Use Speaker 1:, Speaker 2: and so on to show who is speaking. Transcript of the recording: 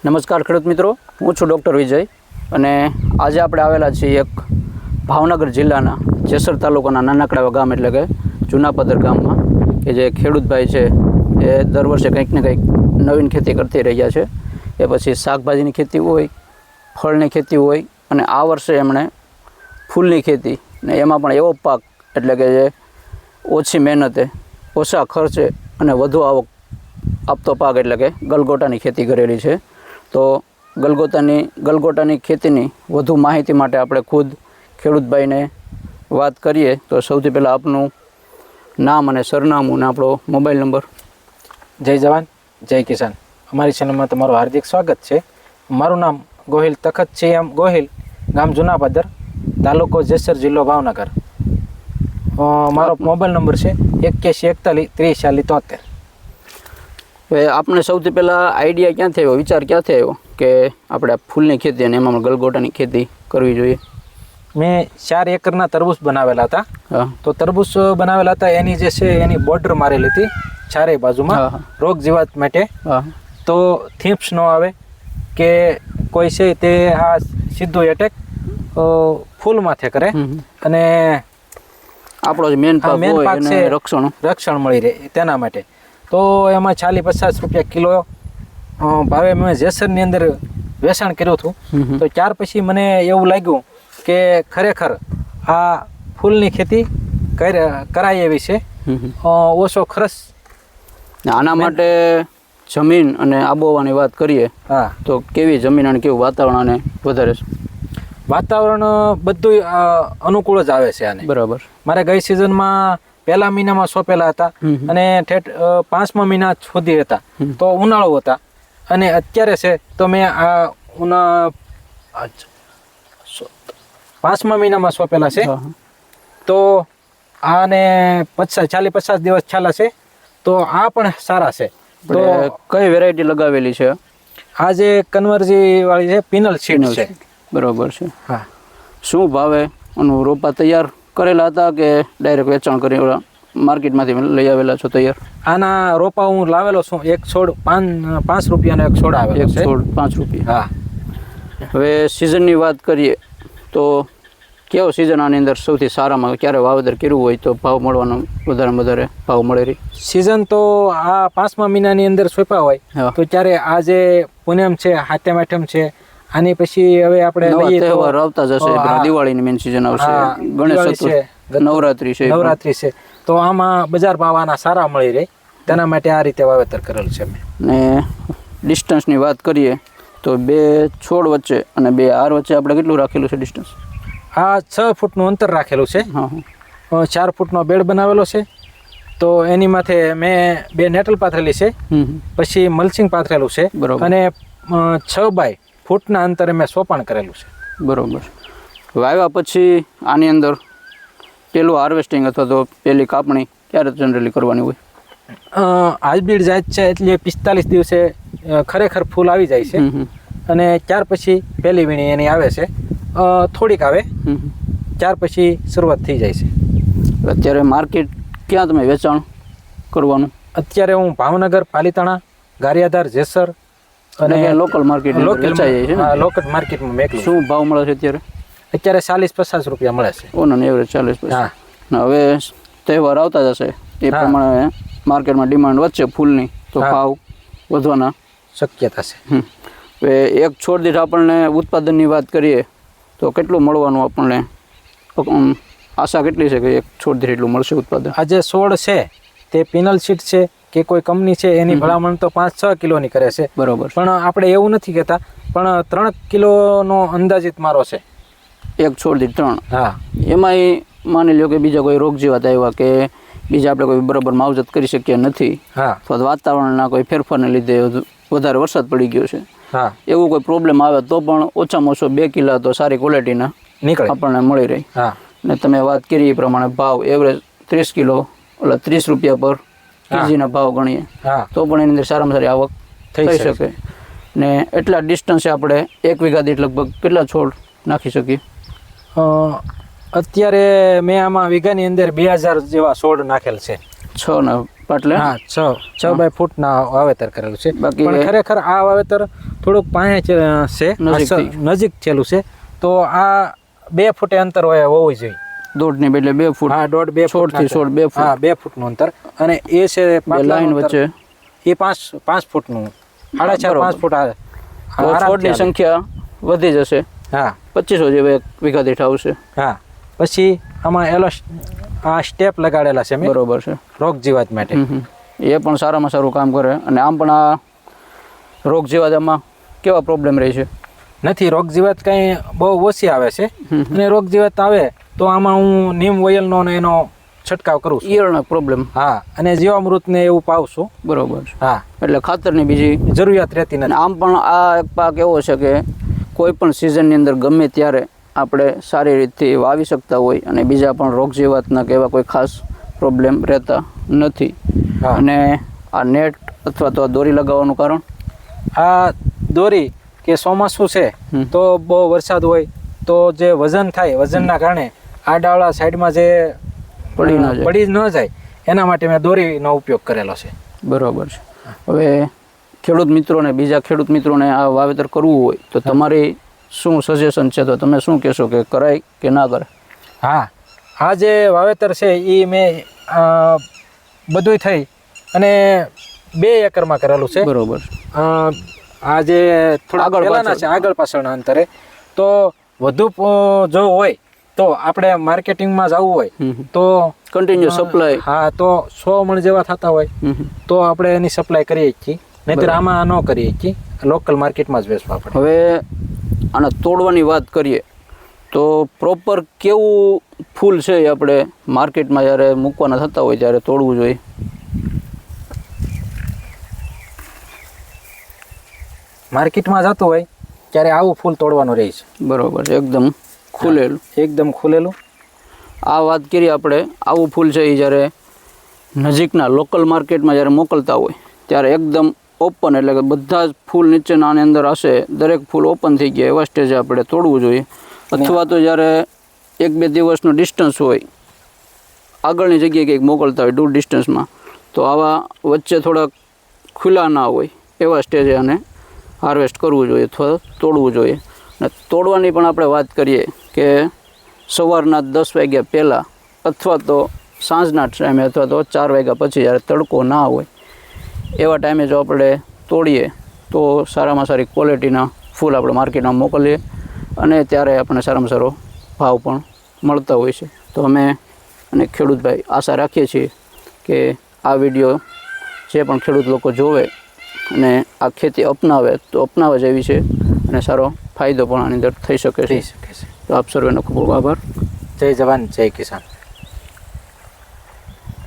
Speaker 1: નમસ્કાર ખેડૂત મિત્રો, હું છું ડૉક્ટર વિજય અને આજે આપણે આવેલા છીએ એક ભાવનગર જિલ્લાના જેસર તાલુકાના નાનકડા એવા ગામ એટલે કે જૂનાપદર ગામમાં કે જે ખેડૂતભાઈ છે એ દર વર્ષે કંઈક ને કંઈક નવીન ખેતી કરતી રહ્યા છે. એ પછી શાકભાજીની ખેતી હોય, ફળની ખેતી હોય અને આ વર્ષે એમણે ફૂલની ખેતી ને એમાં પણ એવો પાક એટલે કે જે ઓછી મહેનતે, ઓછા ખર્ચે અને વધુ આવક આપતો પાક એટલે કે ગલગોટાની ખેતી કરેલી છે. તો ગલગોટાની ખેતીની વધુ માહિતી માટે આપણે ખુદ ખેડૂતભાઈને વાત કરીએ. તો સૌથી પહેલાં આપનું નામ અને સરનામું અને આપણો મોબાઈલ નંબર.
Speaker 2: જય જવાન જય કિસાન. અમારી ચેનલમાં તમારું હાર્દિક સ્વાગત છે. મારું નામ ગોહિલ તખત છે એમ ગોહિલ, ગામ જૂનાપદર, તાલુકો જેસર, જિલ્લો ભાવનગર. મારો મોબાઈલ નંબર છે 8141 30 40 73.
Speaker 1: હવે આપણે સૌથી પહેલાં આઈડિયા ક્યાંથી આવ્યો, વિચાર ક્યાંથી આવ્યો કે આપણે ફૂલની ખેતી અને એમાં ગલગોટાની ખેતી કરવી જોઈએ?
Speaker 2: મેં 4 એકરના તરબૂચ બનાવેલા હતા. તો તરબૂચ બનાવેલા હતા એની જે છે એની બોર્ડર મારેલી હતી ચારેય બાજુમાં રોગ જીવાત માટે. તો થીપ્સ ન આવે કે કોઈ છે તે આ સીધું એટેક ફૂલ માથે કરે અને
Speaker 1: આપણો જે મેન પાક છે
Speaker 2: રક્ષણ મળી રહે તેના માટે. તો એમાં 40-50 રૂપિયા કિલો ભાવે મેં જેસરની અંદર વેચાણ કર્યું હતું. તો ત્યાર પછી મને એવું લાગ્યું કે ખરેખર આ ફૂલની ખેતી કરાય એવી છે, ઓછો ખર્ચ.
Speaker 1: આના માટે જમીન અને આબોહવાની વાત કરીએ તો કેવી જમીન અને કેવું વાતાવરણ આને વધારે છે?
Speaker 2: વાતાવરણ બધું અનુકૂળ જ આવે છે આને.
Speaker 1: બરાબર.
Speaker 2: મારે ગઈ સિઝનમાં પહેલા મહિનામાં સોંપેલા હતા અને ઠેઠ 5મા મહિના સુધી હતા તો ઉનાળો હતા. અને અત્યારે છે તો મેં આ 5મા મહિનામાં સોંપેલા છે. તો આને 40-50 દિવસ ચાલે છે. તો આ પણ સારા છે. તો
Speaker 1: કઈ વેરાયટી લગાવેલી છે?
Speaker 2: આ જે કન્વર્જી વાળી છે, પિનલ સીડ છે.
Speaker 1: બરોબર છે.
Speaker 2: હા. શું
Speaker 1: ભાવે આનું રોપા તૈયાર કરેલા હતા કે ડાયરેક્ટ વેચાણ કરી માર્કેટમાંથી લઈ આવેલા છો તૈયાર?
Speaker 2: આના રોપા હું લાવેલો છું. એક છોડ 5 રૂપિયાનો એક છોડ આવે.
Speaker 1: એક છોડ 5 રૂપિયા.
Speaker 2: હા.
Speaker 1: હવે સિઝનની વાત કરીએ તો કેવો સિઝન આની અંદર સૌથી સારામાં ક્યારે વાવેતર કર્યું હોય તો ભાવ મળવાનો વધારે ભાવ મળે રહી?
Speaker 2: સિઝન તો આ 5મા મહિનાની અંદર સોંપ્યા હોય તો ત્યારે આ જે પૂનમ છે, હાથમ આઠમ છે, આની પછી હવે આપણે
Speaker 1: તહેવાર આવતા જશે. દિવાળીની મેન સિઝન આવશે, ગણેશ ચતુર્થી,
Speaker 2: નવરાત્રી છે. તો આમાં બજાર ભાવ આના સારા મળી રહે તેના માટે આ રીતે વાવેતર કરેલ છે.
Speaker 1: ને ડિસ્ટન્સની વાત કરીએ તો 2 છોડ વચ્ચે અને 2 હાર વચ્ચે આપણે કેટલું રાખેલું છે ડિસ્ટન્સ?
Speaker 2: આ 6 ફૂટનું અંતર રાખેલું છે. 4 ફૂટનો બેડ બનાવેલો છે. તો એની માથે મેં 2 નેટલ પાથરેલી છે, પછી મલ્ચિંગ પાથરેલું છે અને 6 ફૂટના અંતરે મેં સોપાણ કરેલું છે.
Speaker 1: બરોબર. વાવ્યા પછી આની અંદર પેલું હાર્વેસ્ટિંગ અથવા તો પેલી કાપણી ક્યારે જનરલી કરવાની હોય?
Speaker 2: હાઇબ્રિડ જાત છે એટલે 45 દિવસે ખરેખર ફૂલ આવી જાય છે અને ત્યાર પછી પહેલી વીણી એની આવે છે. થોડીક આવે ત્યાર પછી શરૂઆત થઈ જાય છે.
Speaker 1: અત્યારે માર્કેટ ક્યાં તમે વેચાણ કરવાનું?
Speaker 2: અત્યારે હું ભાવનગર, પાલીતાણા, ગારિયાધાર, જેસર
Speaker 1: અને લોકલ માર્કેટ વેચાઈ જાય છે.
Speaker 2: લોકલ માર્કેટમાં મેકલું.
Speaker 1: શું ભાવ મળે છે અત્યારે?
Speaker 2: અત્યારે 40-50 રૂપિયા મળે છે.
Speaker 1: On average 40-50. હવે તહેવાર આવતા જશે એ પ્રમાણે માર્કેટમાં ડિમાન્ડ વધશે ફૂલની તો ભાવ વધવાના
Speaker 2: શક્યતા છે.
Speaker 1: હવે એક છોડ દીઠ આપણને ઉત્પાદનની વાત કરીએ તો કેટલું મળવાનું આપણને આશા કેટલી છે કે એક છોડ દીઠ એટલું મળશે ઉત્પાદન?
Speaker 2: આ જે છોડ છે તે પિનલ સીડ છે કે કોઈ કંપની છે એની ભલામણ તો 5-6 કિલોની કરે છે.
Speaker 1: બરોબર.
Speaker 2: પણ આપણે એવું નથી કહેતા, પણ 3 કિલોનો અંદાજિત મારો છે
Speaker 1: એક છોડ દીઠ 3.
Speaker 2: હા.
Speaker 1: એમાંય માની લો કે બીજા કોઈ રોગ જીવાત આવ્યા કે બીજા આપણે કોઈ બરાબર માવજત કરી શક્યા નથી અથવા વાતાવરણના કોઈ ફેરફારને લીધે વધારે વરસાદ પડી ગયો છે, એવું કોઈ પ્રોબ્લેમ આવે તો પણ ઓછામાં ઓછો 2 કિલો તો સારી ક્વોલિટીના આપણને મળી રહી. ને તમે વાત કરી એ પ્રમાણે ભાવ એવરેજ 30 કિલો એટલે 30 રૂપિયા પર કેજીના ભાવ ગણીએ તો પણ એની અંદર સારામાં સારી આવક થઈ શકે. ને એટલા ડિસ્ટન્સે આપણે 1 વીઘા દીઠ લગભગ કેટલા છોડ નાખી શકીએ?
Speaker 2: અત્યારે મેં આમાં વીઘાની અંદર 2000 જેવા છોડ નાખેલ છે.
Speaker 1: 6 ના પાટલે?
Speaker 2: હા, 6 બાય ફૂટના વાવેતર કરેલું છે. પણ ખરેખર આ વાવેતર થોડુંક પાસે છે
Speaker 1: નજીકથી.
Speaker 2: નજીક થયેલું છે તો આ 2 ફૂટે અંતર હોવું જોઈએ.
Speaker 1: 1.5 ની બદલે 2 ફૂટ.
Speaker 2: હા 1.5
Speaker 1: છોડથી છોડ 2 ફૂટ.
Speaker 2: હા 2 ફૂટનું અંતર. અને એ છે
Speaker 1: લાઈન વચ્ચે
Speaker 2: એ 5 ફૂટનું 4.5 5 ફૂટ આવે.
Speaker 1: તો છોડની સંખ્યા વધી જશે.
Speaker 2: હા
Speaker 1: 2500 જેવા વીઘા દીઠ આવશે.
Speaker 2: હા પછી આમાં આ સ્ટેપ લગાડેલા છે મેં
Speaker 1: બરોબર છે.
Speaker 2: રોગ જીવાત માટે.
Speaker 1: એ પણ સારામાં સારું કામ કરે. અને આમ પણ આ રોગ જીવાતમાં કેવા પ્રોબ્લેમ રહે છે?
Speaker 2: નથી, રોગ જીવાત કંઈ બહુ ઓછી આવે છે. અને રોગ જીવાત આવે તો આમાં હું નીમ ઓઇલનો ને એનો છંટકાવ કરું છું.
Speaker 1: ઈયળનો પ્રોબ્લેમ.
Speaker 2: હા અને જીવામૃત ને એવું પાવું છું.
Speaker 1: બરોબર છે.
Speaker 2: હા
Speaker 1: એટલે ખાતરની બીજી
Speaker 2: જરૂરિયાત રહેતી
Speaker 1: અને
Speaker 2: નથી.
Speaker 1: આમ પણ આ એક પાક એવો છે કે કોઈ પણ સિઝનની અંદર ગમે ત્યારે આપણે સારી રીતથી વાવી શકતા હોય અને બીજા પણ રોગ જીવાતના કે એવા કોઈ ખાસ પ્રોબ્લેમ રહેતા નથી.
Speaker 2: હા.
Speaker 1: અને આ નેટ અથવા તો દોરી લગાવવાનું કારણ?
Speaker 2: આ દોરી કે ચોમાસું છે તો બહુ વરસાદ હોય તો જે વજન થાય, વજનના કારણે આ ડાળા સાઈડમાં જે પડી ન જાય એના માટે મેં દોરીનો ઉપયોગ કરેલો છે.
Speaker 1: બરોબર છે. હવે ખેડૂત મિત્રોને, બીજા ખેડૂત મિત્રોને આ વાવેતર કરવું હોય તો તમારી શું સજેશન છે? તો તમે શું કહેશો કે કરાય કે ના કરાય?
Speaker 2: હા, આ જે વાવેતર છે એ મેં બધુંય થઈ અને 2 એકરમાં કરેલું છે.
Speaker 1: બરોબર.
Speaker 2: આ જે થોડા પહેલાના છે આગળ પાછળના અંતરે, તો વધુ જો હોય તો આપણે માર્કેટિંગમાં જવું હોય તો
Speaker 1: કન્ટિન્યુ સપ્લાય.
Speaker 2: હા તો 100 મણ જેવા થતા હોય તો આપણે એની સપ્લાય કરીએ છીએ, નહીંતર આમાં ન કરીએ છીએ, લોકલ માર્કેટમાં જ વેચવા પડે.
Speaker 1: હવે આને તોડવાની વાત કરીએ તો પ્રોપર કેવું ફૂલ છે એ આપણે માર્કેટમાં જ્યારે મૂકવાના થતા હોય ત્યારે તોડવું જોઈએ?
Speaker 2: માર્કેટમાં જતું હોય ત્યારે આવું ફૂલ તોડવાનું રહે છે.
Speaker 1: બરોબર છે. એકદમ ખુલેલું.
Speaker 2: એકદમ ખુલેલું.
Speaker 1: આ વાત કરીએ આપણે, આવું ફૂલ છે એ જ્યારે નજીકના લોકલ માર્કેટમાં જ્યારે મોકલતા હોય ત્યારે એકદમ ઓપન, એટલે કે બધા જ ફૂલ નીચેના આની અંદર હશે, દરેક ફૂલ ઓપન થઈ ગયા એવા સ્ટેજે આપણે તોડવું જોઈએ. અથવા તો જ્યારે 1-2 દિવસનું ડિસ્ટન્સ હોય, આગળની જગ્યાએ કંઈક મોકલતા હોય દૂર ડિસ્ટન્સમાં, તો આવા વચ્ચે થોડાક ખુલ્લા ના હોય એવા સ્ટેજે આને હાર્વેસ્ટ કરવું જોઈએ અથવા તોડવું જોઈએ. અને તોડવાની પણ આપણે વાત કરીએ કે સવારના 10 વાગ્યા પહેલાં અથવા તો સાંજના ટાઈમે અથવા તો 4 વાગ્યા પછી જ્યારે તડકો ના હોય એવા ટાઈમે જો આપણે તોડીએ તો સારામાં સારી ક્વોલિટીના ફૂલ આપણે માર્કેટમાં મોકલીએ અને ત્યારે આપણને સારામાં સારો ભાવ પણ મળતા હોય છે. તો અમે અને ખેડૂતભાઈ આશા રાખીએ છીએ કે આ વિડીયો જે પણ ખેડૂત લોકો જોવે અને આ ખેતી અપનાવે તો અપનાવવા જેવી છે અને સારો ફાયદો પણ આની અંદર થઈ શકે છે. તો આપ સર્વેનો ખૂબ ખૂબ આભાર.
Speaker 2: જય જવાન જય કિસાન.